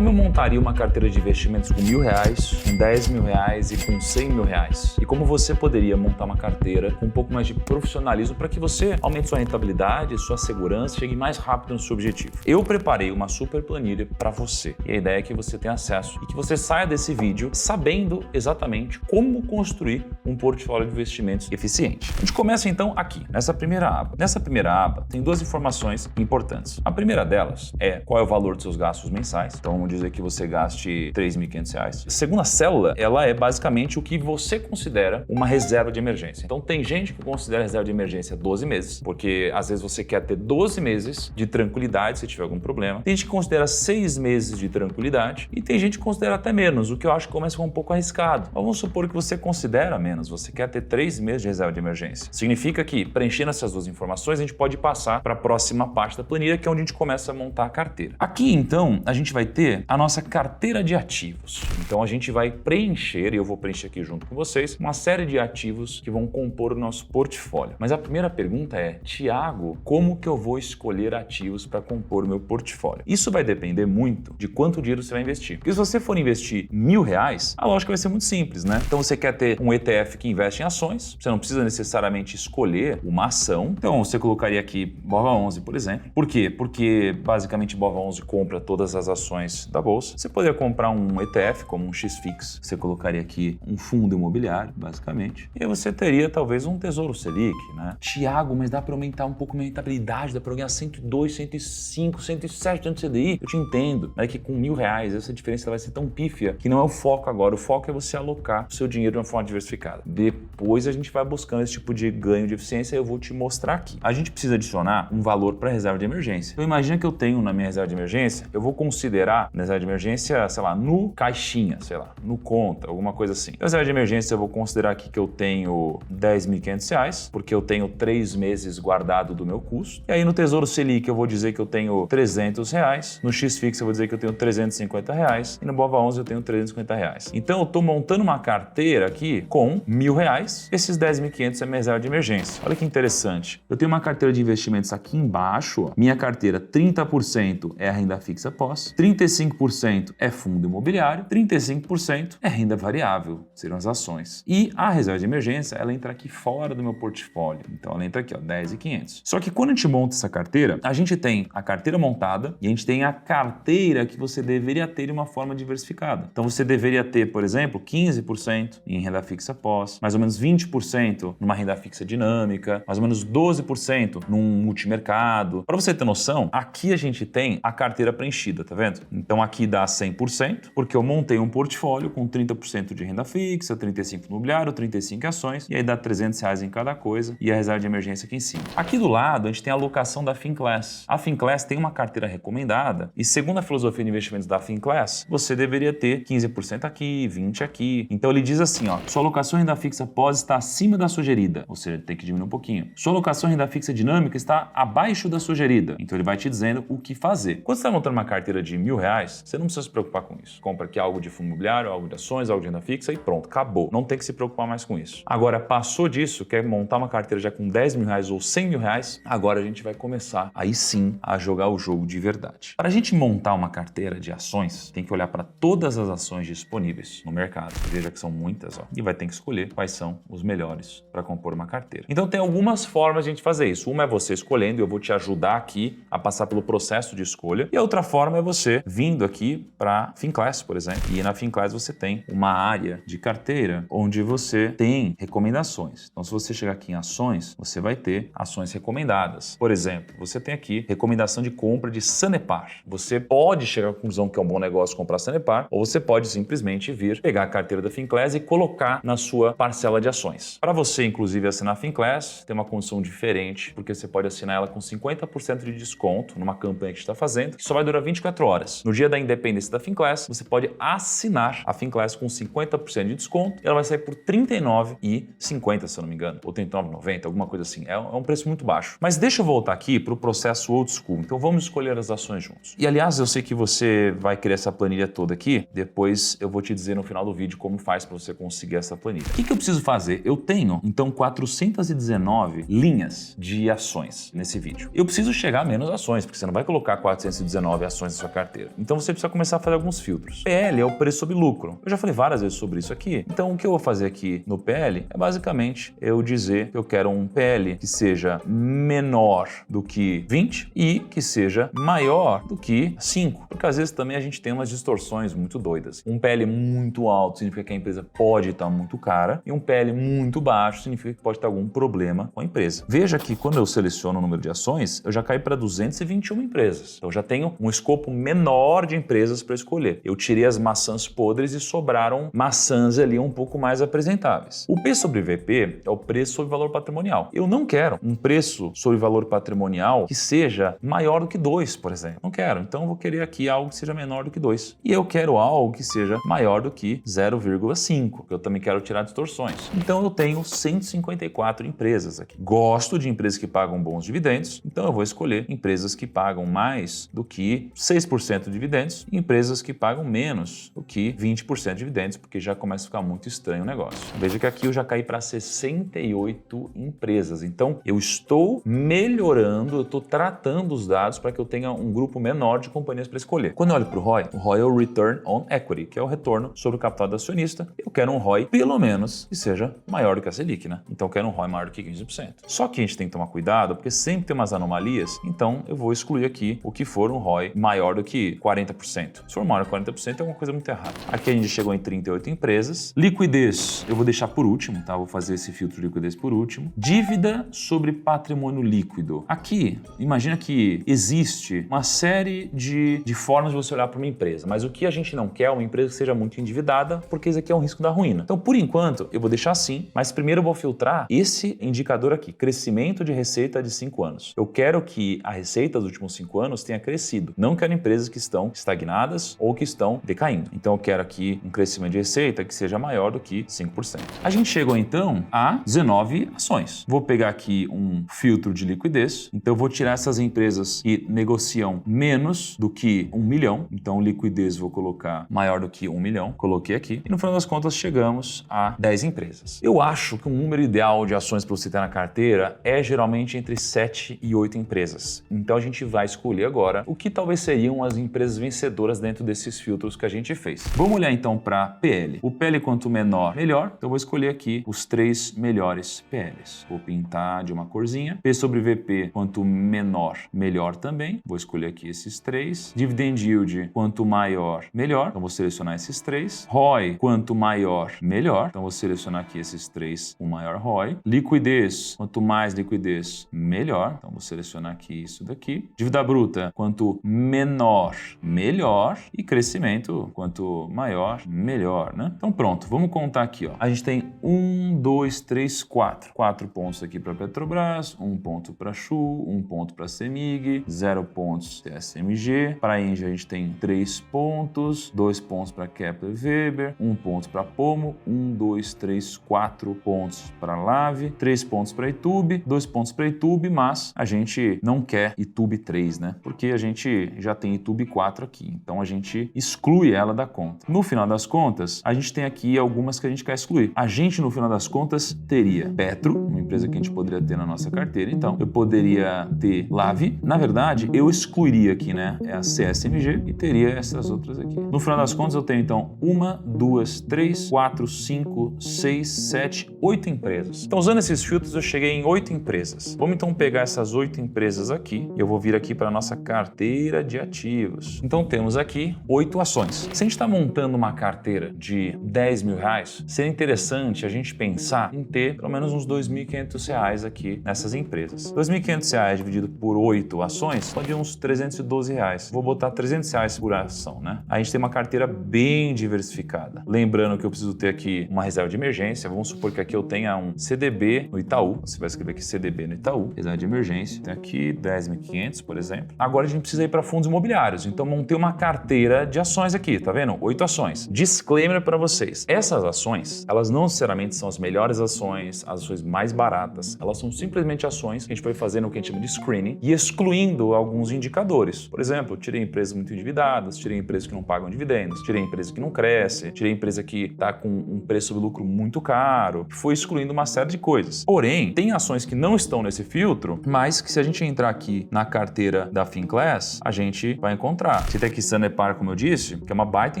como eu montaria uma carteira de investimentos com R$1.000, com R$10.000 e com R$100.000. E como você poderia montar uma carteira com um pouco mais de profissionalismo para que você aumente sua rentabilidade, sua segurança, chegue mais rápido no seu objetivo. Eu preparei uma super planilha para você. E a ideia é que você tenha acesso e que você saia desse vídeo sabendo exatamente como construir um portfólio de investimentos eficiente. A gente começa então aqui, nessa primeira aba. Nessa primeira aba tem duas informações importantes. A primeira delas é qual é o valor dos seus gastos mensais. Então vamos dizer que você gaste R$3.500. A segunda célula, ela é basicamente o que você considera uma reserva de emergência. Então tem gente que considera reserva de emergência 12 meses, porque às vezes você quer ter 12 meses de tranquilidade se tiver algum problema. Tem gente que considera 6 meses de tranquilidade e tem gente que considera até menos, o que eu acho que começa a ficar um pouco arriscado. Mas vamos supor que você considera menos, você quer ter 3 meses de reserva de emergência. Significa que, preenchendo essas duas informações, a gente pode passar para a próxima parte da planilha, que é onde a gente começa a montar a carteira. Aqui, então, a gente vai ter a nossa carteira de ativos. Então, a gente vai preencher, e eu vou preencher aqui junto com vocês, uma série de ativos que vão compor o nosso portfólio. Mas a primeira pergunta é, Tiago, como que eu vou escolher ativos para compor o meu portfólio? Isso vai depender muito de quanto dinheiro você vai investir. Porque se você for investir R$1.000, a lógica vai ser muito simples, né? Então, você quer ter um ETF que investe em ações, você não precisa necessariamente escolher uma ação. Então, você colocaria aqui BOVA11, por exemplo. Por quê? Porque, basicamente, BOVA11 compra todas as ações da bolsa. Você poderia comprar um ETF, como um XFIX. Você colocaria aqui um fundo imobiliário, basicamente. E aí você teria, talvez, um Tesouro Selic, né? Tiago, mas dá para aumentar um pouco a minha rentabilidade, dá para ganhar 102, 105, 107 dentro do CDI. Eu te entendo. Mas é que com R$1.000, essa diferença vai ser tão pífia que não é o foco agora. O foco é você alocar o seu dinheiro de uma forma diversificada. Depois a gente vai buscando esse tipo de ganho de eficiência e eu vou te mostrar aqui. A gente precisa adicionar um valor para a reserva de emergência. Então imagina que eu tenho na minha reserva de emergência, eu vou considerar na reserva de emergência, sei lá, no caixinha, sei lá, no conta, alguma coisa assim. Na reserva de emergência eu vou considerar aqui que eu tenho R$10.500, porque eu tenho 3 meses guardado do meu custo. E aí no Tesouro Selic eu vou dizer que eu tenho R$300, no XFIX eu vou dizer que eu tenho R$350 e no BOVA11 eu tenho R$350. Então eu estou montando uma carteira aqui com R$1.000, esses 10.500 é minha reserva de emergência. Olha que interessante. Eu tenho uma carteira de investimentos aqui embaixo, ó. Minha carteira 30% é a renda fixa pós, 35% é fundo imobiliário, 35% é renda variável, seriam as ações. E a reserva de emergência, ela entra aqui fora do meu portfólio. Então ela entra aqui, ó, 10.500. Só que quando a gente monta essa carteira, a gente tem a carteira montada e a gente tem a carteira que você deveria ter de uma forma diversificada. Então você deveria ter, por exemplo, 15% em renda fixa pós, mais ou menos 20% numa renda fixa dinâmica, mais ou menos 12% num multimercado. Para você ter noção, aqui a gente tem a carteira preenchida, tá vendo? Então aqui dá 100%, porque eu montei um portfólio com 30% de renda fixa, 35% imobiliário, 35% ações, e aí dá R$300 em cada coisa e a reserva de emergência aqui em cima. Aqui do lado, a gente tem a alocação da Finclass. A Finclass tem uma carteira recomendada e, segundo a filosofia de investimentos da Finclass, você deveria ter 15% aqui, 20% aqui. Então ele diz assim, ó, sua alocação em renda fixa pós está acima da sugerida, ou seja, tem que diminuir um pouquinho. Sua alocação em renda fixa dinâmica está abaixo da sugerida, então ele vai te dizendo o que fazer. Quando você está montando uma carteira de R$1.000, você não precisa se preocupar com isso. Compra aqui algo de fundo imobiliário, algo de ações, algo de renda fixa e pronto, acabou. Não tem que se preocupar mais com isso. Agora, passou disso, quer montar uma carteira já com R$10.000 ou R$100.000, agora a gente vai começar, aí sim, a jogar o jogo de verdade. Para a gente montar uma carteira de ações, tem que olhar para todas as ações disponíveis no mercado. Veja que são muitas, ó, e vai ter que escolher quais são os melhores para compor uma carteira. Então tem algumas formas de a gente fazer isso. Uma é você escolhendo, eu vou te ajudar aqui a passar pelo processo de escolha. E a outra forma é você vindo aqui para Finclass, por exemplo. E na Finclass você tem uma área de carteira onde você tem recomendações. Então se você chegar aqui em ações, você vai ter ações recomendadas. Por exemplo, você tem aqui recomendação de compra de Sanepar. Você pode chegar à conclusão que é um bom negócio comprar Sanepar, ou você pode simplesmente vir, pegar a carteira da Finclass e colocar na sua parcela de ações. Para você, inclusive, assinar a Finclass, tem uma condição diferente, porque você pode assinar ela com 50% de desconto numa campanha que está fazendo, que só vai durar 24 horas. No dia da independência da Finclass, você pode assinar a Finclass com 50% de desconto e ela vai sair por R$ 39,50, se eu não me engano, ou R$ 39,90, alguma coisa assim. É um preço muito baixo. Mas deixa eu voltar aqui para o processo old school. Então vamos escolher as ações juntos. E aliás, eu sei que você vai querer essa planilha toda aqui, depois eu vou te dizer no final do vídeo como faz para você conseguir essa planilha. O que eu preciso fazer? Eu tenho, então, 419 linhas de ações nesse vídeo. Eu preciso chegar a menos ações, porque você não vai colocar 419 ações na sua carteira. Então Então você precisa começar a fazer alguns filtros. PL é o preço sobre lucro. Eu já falei várias vezes sobre isso aqui. Então o que eu vou fazer aqui no PL é basicamente eu dizer que eu quero um PL que seja menor do que 20 e que seja maior do que 5. Porque às vezes também a gente tem umas distorções muito doidas. Um PL muito alto significa que a empresa pode estar muito cara e um PL muito baixo significa que pode ter algum problema com a empresa. Veja que quando eu seleciono o número de ações, eu já caí para 221 empresas. Então eu já tenho um escopo menor de empresas para escolher. Eu tirei as maçãs podres e sobraram maçãs ali um pouco mais apresentáveis. O P sobre VP é o preço sobre valor patrimonial. Eu não quero um preço sobre valor patrimonial que seja maior do que 2, por exemplo. Não quero. Então eu vou querer aqui algo que seja menor do que 2. E eu quero algo que seja maior do que 0,5, que eu também quero tirar distorções. Então eu tenho 154 empresas aqui. Gosto de empresas que pagam bons dividendos, então eu vou escolher empresas que pagam mais do que 6% de dividendos e empresas que pagam menos do que 20% de dividendos, porque já começa a ficar muito estranho o negócio. Veja que aqui eu já caí para 68 empresas. Então eu estou melhorando, eu estou tratando os dados para que eu tenha um grupo menor de companhias para escolher. Quando eu olho para o ROI é o Return on Equity, que é o retorno sobre o capital do acionista. Eu quero um ROI pelo menos que seja maior do que a Selic, né? Então eu quero um ROI maior do que 15%. Só que a gente tem que tomar cuidado, porque sempre tem umas anomalias, então eu vou excluir aqui o que for um ROI maior do que 40%. Se for maior do que 40% é alguma coisa muito errada. Aqui a gente chegou em 38 empresas. Liquidez eu vou deixar por último, tá? Vou fazer esse filtro de liquidez por último. Dívida sobre patrimônio líquido. Aqui, imagina que existe uma série de formas de você olhar para uma empresa, mas o que a gente não quer é uma empresa que seja muito endividada, porque isso aqui é um risco da ruína. Então, por enquanto, eu vou deixar assim, mas primeiro eu vou filtrar esse indicador aqui, crescimento de receita de 5 anos. Eu quero que a receita dos últimos 5 anos tenha crescido. Não quero empresas que estão estagnadas ou que estão decaindo. Então, eu quero aqui um crescimento de receita que seja maior do que 5%. A gente chegou, então, a 19 ações. Vou pegar aqui um filtro de liquidez. Então, eu vou tirar essas empresas que negociam menos do que 1 milhão. Então, liquidez vou colocar maior do que 1 milhão. Coloquei aqui. E no final das contas, chegamos a 10 empresas. Eu acho que o número ideal de ações para você ter na carteira é geralmente entre 7 e 8 empresas. Então, a gente vai escolher agora o que talvez seriam as empresas vencedoras dentro desses filtros que a gente fez. Vamos olhar então para PL. O PL quanto menor, melhor. Então, eu vou escolher aqui os 3 melhores PLs. Vou pintar de uma corzinha. P sobre VP, quanto menor, melhor também. Vou escolher aqui esses 3. Dividend Yield, quanto maior, melhor. Então, vou selecionar esses 3. ROI, quanto maior, melhor. Então, vou selecionar aqui esses 3 com maior ROI. Liquidez, quanto mais liquidez, melhor. Então, vou selecionar aqui isso daqui. Dívida bruta, quanto menor, melhor. E crescimento, quanto maior, melhor, né? Então, pronto. Vamos contar aqui, ó. A gente tem 1, 2, 3, 4. 4 pontos aqui para Petrobras, 1 ponto para Chu, 1 ponto para Semig, 0 pontos CSMG. Para Engie a gente tem 3 pontos, 2 pontos para Kepler Weber, 1 ponto para Pomo, 1, 2, 3, 4 pontos para Lave, 3 pontos para Itube, 2 pontos para Itube, mas a gente não quer Itube 3, né? Porque a gente já tem Itube 4 aqui, então a gente exclui ela da conta. No final das contas, a gente tem aqui algumas que a gente quer excluir. A gente, no final das contas, teria Petro, uma empresa que a gente poderia ter na nossa carteira, então eu poderia ter Lave. Na verdade, eu excluiria aqui, né? É a CSMG e teria essas outras aqui. No final das contas, eu tenho então 1, 2, 3, 4, 5, 6, 7, 8 empresas. Então, usando esses filtros, eu cheguei em 8 empresas. Vamos então pegar essas 8 empresas aqui e eu vou vir aqui para a nossa carteira de ativos. Então, temos aqui 8 ações. Se a gente está montando uma carteira de 10 mil reais, seria interessante a gente pensar em ter pelo menos uns 2.500 reais aqui nessas empresas. 2.500 reais dividido por 8 ações pode ir uns 312 reais. Vou botar 300 reais por ação, né? A gente tem uma carteira bem diversificada. Lembrando que eu preciso ter aqui uma reserva de emergência. Vamos supor que aqui eu tenha um CDB no Itaú. Você vai escrever aqui CDB no Itaú, reserva de emergência. Tem aqui 10.500, por exemplo. Agora a gente precisa ir para fundos imobiliários. Então montei uma carteira de ações aqui, tá vendo? 8 ações. Disclaimer para vocês. Essas ações, elas não necessariamente são as melhores ações, as ações mais baratas. Elas são simplesmente ações que a gente vai fazer no que a gente chama de screening e excluindo alguns indicadores. Por exemplo, tirei empresas muito endividadas, tirei empresas que não pagam dividendos, tirei empresa que não cresce, tirei empresa que está com um preço sobre lucro muito caro, foi excluindo uma série de coisas. Porém, tem ações que não estão nesse filtro, mas que se a gente entrar aqui na carteira da Finclass, a gente vai encontrar. lembrar, Citec Sanepar, como eu disse, que é uma baita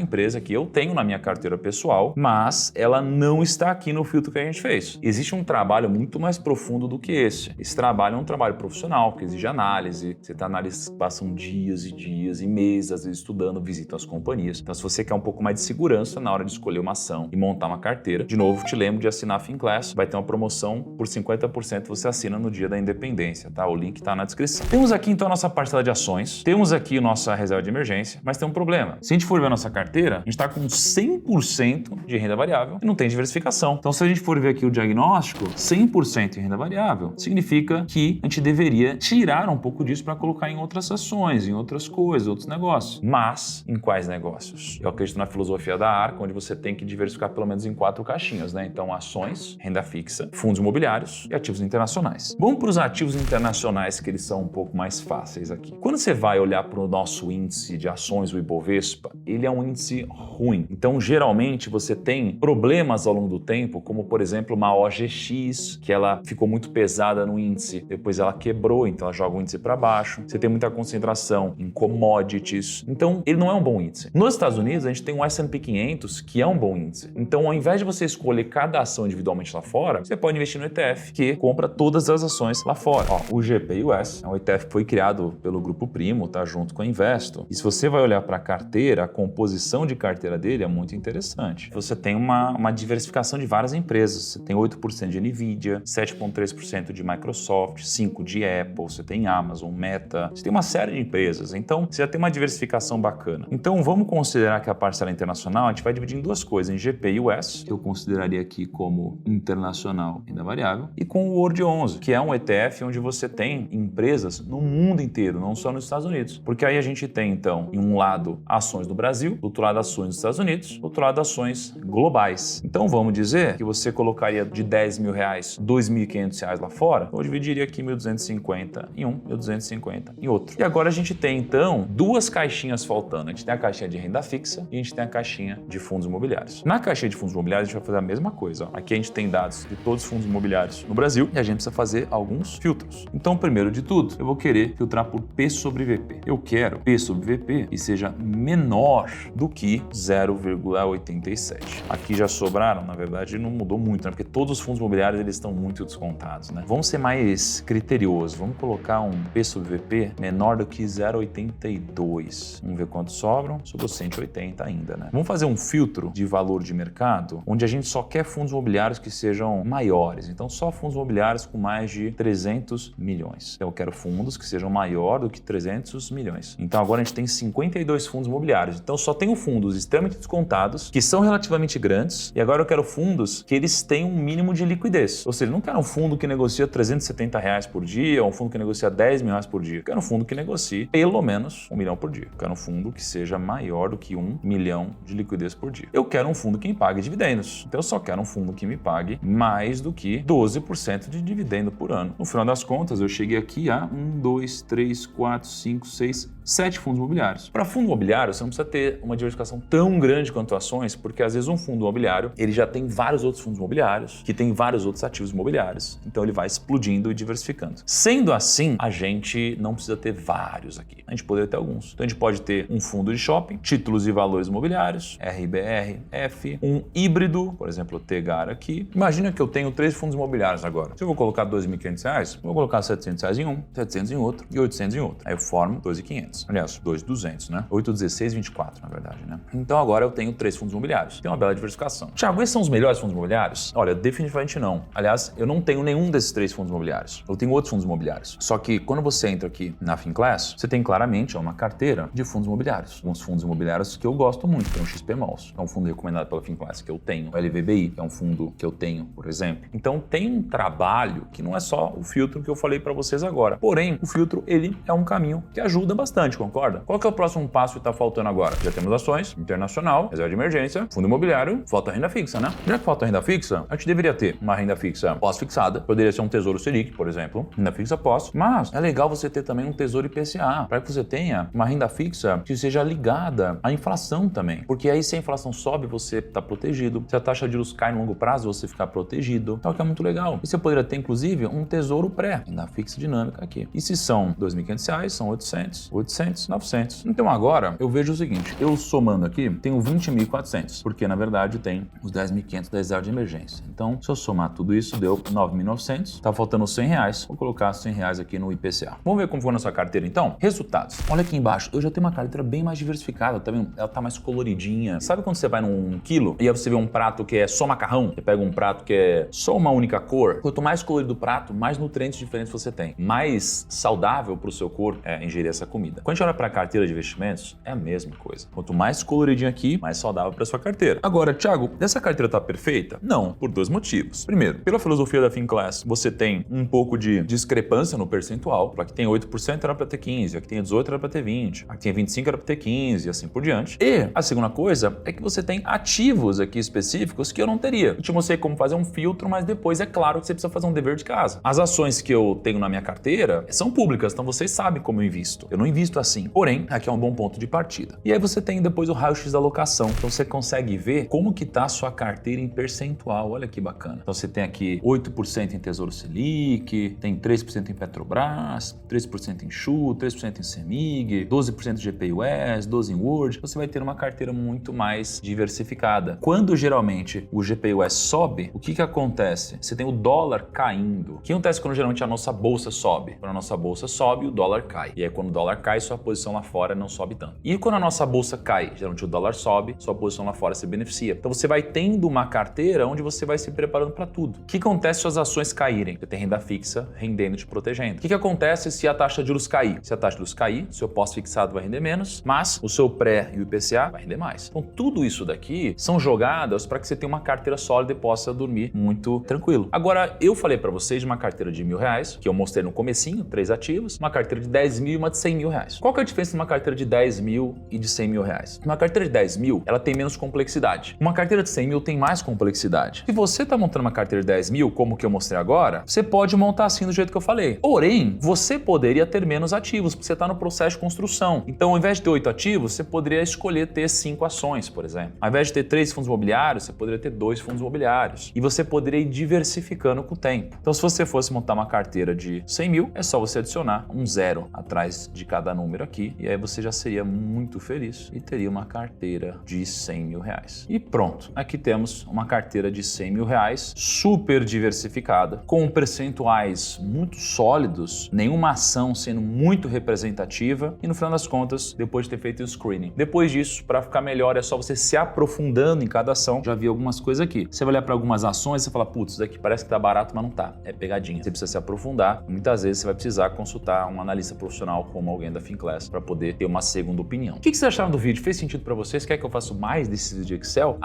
empresa que eu tenho na minha carteira pessoal, mas ela não está aqui no filtro que a gente fez. Existe um trabalho muito mais profundo do que esse. Esse trabalho é um trabalho profissional, que exige análise. Você está analisando, passam dias e dias e meses, às vezes estudando, visita as companhias. Então, se você quer um pouco mais de segurança na hora de escolher uma ação e montar uma carteira, de novo, te lembro de assinar a Finclass. Vai ter uma promoção por 50%, você assina no dia da independência, tá? O link está na descrição. Temos aqui, então, a nossa parcela de ações. Temos aqui a nossa reserva de emergência, mas tem um problema. Se a gente for ver a nossa carteira, a gente está com 100% de renda variável e não tem diversificação. Então, se a gente for ver aqui o diagnóstico, 100% em renda variável, significa que a gente deveria tirar um pouco disso para colocar em outras ações, em outras coisas, outros negócios. Mas, em quais negócios? Eu acredito na filosofia da Arca, onde você tem que diversificar pelo menos em 4 caixinhas, né? Então, ações, renda fixa, fundos imobiliários e ativos internacionais. Vamos para os ativos internacionais, que eles são um pouco mais fáceis aqui. Quando você vai olhar para o nosso índice de ações, o Ibovespa, ele é um índice ruim. Então, geralmente, você tem problemas ao longo do tempo, como, por exemplo, uma OGX, que ela ficou muito pesada no índice, depois ela quebrou, então ela joga o índice para baixo. Você tem muita concentração em commodities. Então, ele não é um bom índice. Nos Estados Unidos, a gente tem um S&P 500, que é um bom índice. Então, ao invés de você escolher cada ação individualmente lá fora, você pode investir no ETF, que compra todas as ações lá fora. Ó, o GPUS é um ETF que foi criado pelo Grupo Primo, tá junto com a Investo. E se você vai olhar para a carteira, a composição de carteira dele é muito interessante. Você tem uma diversificação de várias empresas. Você tem 8% de Nvidia, 7,3% de Microsoft, 5% de Apple, você tem Amazon, Meta, você tem uma série de empresas. Então, você já tem uma diversificação bacana. Então, vamos considerar que a parcela internacional, a gente vai dividir em duas coisas, em GP e US, que eu consideraria aqui como internacional renda variável, e com o World 11, que é um ETF onde você tem empresas no mundo inteiro, não só nos Estados Unidos. Porque aí a gente tem, então, em um lado, ações do Brasil, do outro lado, ações dos Estados Unidos, do outro lado, ações globais. Então, vamos dizer que você colocaria de 10 mil reais, 2.500 reais lá fora, eu dividiria aqui 1.250 em um, 1.250 em outro. E agora a gente tem, então, duas caixinhas faltando. A gente tem a caixinha de renda fixa e a gente tem a caixinha de fundos imobiliários. Na caixinha de fundos imobiliários, a gente vai fazer a mesma coisa. Ó. Aqui a gente tem dados de todos os fundos imobiliários no Brasil e a gente precisa fazer alguns filtros. Então, primeiro de tudo, eu vou querer filtrar por P sobre VP. Eu quero P sobre VP que seja menor do que 0,87. Aqui já sobraram, na verdade, não mudou muito, né? Porque todos os fundos imobiliários eles estão muito descontados, né? Vamos ser mais criteriosos. Vamos colocar um P sobre VP menor do que 0,82. Vamos ver quantos sobram. Sobrou 180 ainda, né? Vamos fazer um filtro de valor de mercado, onde a gente só quer fundos imobiliários que sejam maiores. Então, só fundos imobiliários com mais de 300 milhões. Então, eu quero fundos que sejam maior do que 300 milhões. Então, agora a gente tem 52 fundos imobiliários. Então, só tenho fundos extremamente descontados, que são relativamente grandes, e agora eu quero fundos que eles têm um mínimo de liquidez. Ou seja, eu não quero um fundo que negocia 370 reais por dia, ou um fundo que negocia 10 mil reais por dia. Eu quero um fundo que negocie pelo menos 1 milhão por dia. Eu quero um fundo que seja maior do que 1 milhão de liquidez por dia. Eu quero um fundo que me pague dividendos. Então, eu só quero um fundo que me pague mais do que 12% de dividendo por ano. No final das contas, eu cheguei aqui a 1, 2, 3, 4, 5, 6, 7 fundos imobiliários. Para fundo imobiliário, você não precisa ter uma diversificação tão grande quanto ações, porque às vezes um fundo imobiliário, ele já tem vários outros fundos imobiliários, que tem vários outros ativos imobiliários. Então ele vai explodindo e diversificando. Sendo assim, a gente não precisa ter vários aqui. A gente poderia ter alguns. Então a gente pode ter um fundo de shopping, títulos e valores imobiliários, RBRF, um híbrido, por exemplo, o Tegar aqui. Imagina que eu tenho 3 fundos imobiliários agora. Se eu vou colocar R$ 2.500, eu vou colocar R$ 700 em um, 700 em outro e 800 em outro. Aí eu formo 2.500. Aliás, 2.200, né? 8, 16, 24, na verdade, né? Então agora eu tenho 3 fundos imobiliários. Tem uma bela diversificação. Tiago, esses são os melhores fundos imobiliários? Olha, definitivamente não. Aliás, eu não tenho nenhum desses 3 fundos imobiliários. Eu tenho outros fundos imobiliários. Só que quando você entra aqui na Finclass, você tem claramente uma carteira de fundos imobiliários. Alguns fundos imobiliários que eu gosto muito, que é o XP Malls. É um fundo recomendado pela Finclass que eu tenho. O LVBI, que é um fundo que eu tenho, por exemplo. Então tem um trabalho que não é só o filtro que eu falei para vocês agora. Porém, o filtro, ele é um caminho que ajuda bastante, concorda? Qual que é o próximo passo que está faltando agora? Já temos ações, internacional, reserva de emergência, fundo imobiliário, falta renda fixa, né? Já que falta renda fixa, a gente deveria ter uma renda fixa pós-fixada, poderia ser um tesouro Selic, por exemplo, renda fixa pós, mas é legal você ter também um tesouro IPCA, para que você tenha uma renda fixa que seja ligada à inflação também, porque aí se a inflação sobe, você está protegido, se a taxa de juros cai no longo prazo, você fica protegido, então que é muito legal. E você poderia ter, inclusive, um tesouro pré, renda fixa dinâmica aqui. E se são R$ 2.500, são 800 800, 900. Então agora eu vejo o seguinte, eu somando aqui, tenho 20.400, porque na verdade tem os 10.500 da reserva de emergência. Então, se eu somar tudo isso, deu 9.900, tá faltando 100 reais, vou colocar 100 reais aqui no IPCA. Vamos ver como foi na sua carteira então? Resultados. Olha aqui embaixo, eu já tenho uma carteira bem mais diversificada, tá vendo? Ela tá mais coloridinha. Sabe quando você vai num quilo e aí você vê um prato que é só macarrão? Você pega um prato que é só uma única cor? Quanto mais colorido o prato, mais nutrientes diferentes você tem. Mais saudável pro seu corpo é ingerir essa comida. Quando a gente olha pra carteira de investimentos, é a mesma coisa. Quanto mais coloridinho aqui, mais saudável pra sua carteira. Agora, Thiago, essa carteira tá perfeita? Não, por dois motivos. Primeiro, pela filosofia da Finclass, você tem um pouco de discrepância no percentual. Aqui tem 8% era para ter 15, aqui tem 18 era para ter 20, aqui tem 25 era para ter 15 e assim por diante. E a segunda coisa é que você tem ativos aqui específicos que eu não teria. Eu te mostrei como fazer um filtro, mas depois é claro que você precisa fazer um dever de casa. As ações que eu tenho na minha carteira são públicas, então vocês sabem como eu invisto. Eu não invisto assim. Porém, aqui é um bom ponto de partida. E aí você tem depois o raio-x da alocação. Então você consegue ver como que tá a sua carteira em percentual. Olha que bacana. Então você tem aqui 8% em Tesouro Selic, tem 3% em Petrobras, 3% em Chu, 3% em Semig, 12% de GPUS, 12% em Word. Você vai ter uma carteira muito mais diversificada. Quando geralmente o GPUS sobe, o que acontece? Você tem o dólar caindo. O que acontece quando geralmente a nossa bolsa sobe? Quando a nossa bolsa sobe, o dólar cai. E aí quando o dólar cai, sua posição lá fora não sobe tanto. E quando a nossa bolsa cai, geralmente o dólar sobe, sua posição lá fora se beneficia. Então você vai tendo uma carteira onde você vai se preparando para tudo. O que acontece se as ações caírem? Você tem renda fixa rendendo, te protegendo. O que acontece se a taxa de juros cair? Se a taxa de juros cair, seu pós-fixado vai render menos, mas o seu pré e o IPCA vai render mais. Então tudo isso daqui são jogadas para que você tenha uma carteira sólida e possa dormir muito tranquilo. Agora, eu falei para vocês de uma carteira de R$1.000, que eu mostrei no comecinho, 3 ativos, uma carteira de 10 mil e uma de 100 mil reais. Qual que é a diferença de uma carteira de 10 mil e de 100 mil reais? Uma carteira de 10 mil, ela tem menos complexidade. Uma carteira de 100 mil tem mais complexidade. Se você está montando uma carteira de 10 mil, como que eu mostrei agora, você pode montar assim do jeito que eu falei. Porém, você poderia ter menos ativos, porque você está no processo de construção. Então, ao invés de ter 8 ativos, você poderia escolher ter 5 ações, por exemplo. Ao invés de ter 3 fundos imobiliários, você poderia ter 2 fundos imobiliários. E você poderia ir diversificando com o tempo. Então, se você fosse montar uma carteira de 100 mil, é só você adicionar um 0 atrás de cada número aqui, e aí você já seria muito feliz e teria uma carteira de 100 mil reais. E pronto, aqui temos uma carteira de 100 mil reais, super diversificada, com percentuais muito sólidos, nenhuma ação sendo muito representativa e no final das contas, depois de ter feito o screening. Depois disso, para ficar melhor, é só você se aprofundando em cada ação. Já vi algumas coisas aqui. Você vai olhar para algumas ações e fala, putz, isso daqui parece que tá barato, mas não tá. É pegadinha. Você precisa se aprofundar. Muitas vezes você vai precisar consultar um analista profissional como alguém da Finclass para poder ter uma segunda opinião. O que vocês acharam do vídeo? Fez sentido para vocês? Quer que eu faça mais desses vídeos de Excel?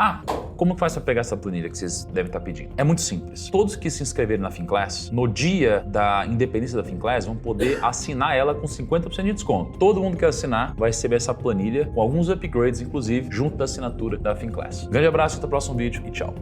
Como que faz para pegar essa planilha que vocês devem estar pedindo? É muito simples. Todos que se inscreverem na Finclass, no dia da independência da Finclass, vão poder assinar ela com 50% de desconto. Todo mundo que assinar vai receber essa planilha com alguns upgrades, inclusive, junto da assinatura da Finclass. Grande abraço, até o próximo vídeo e tchau.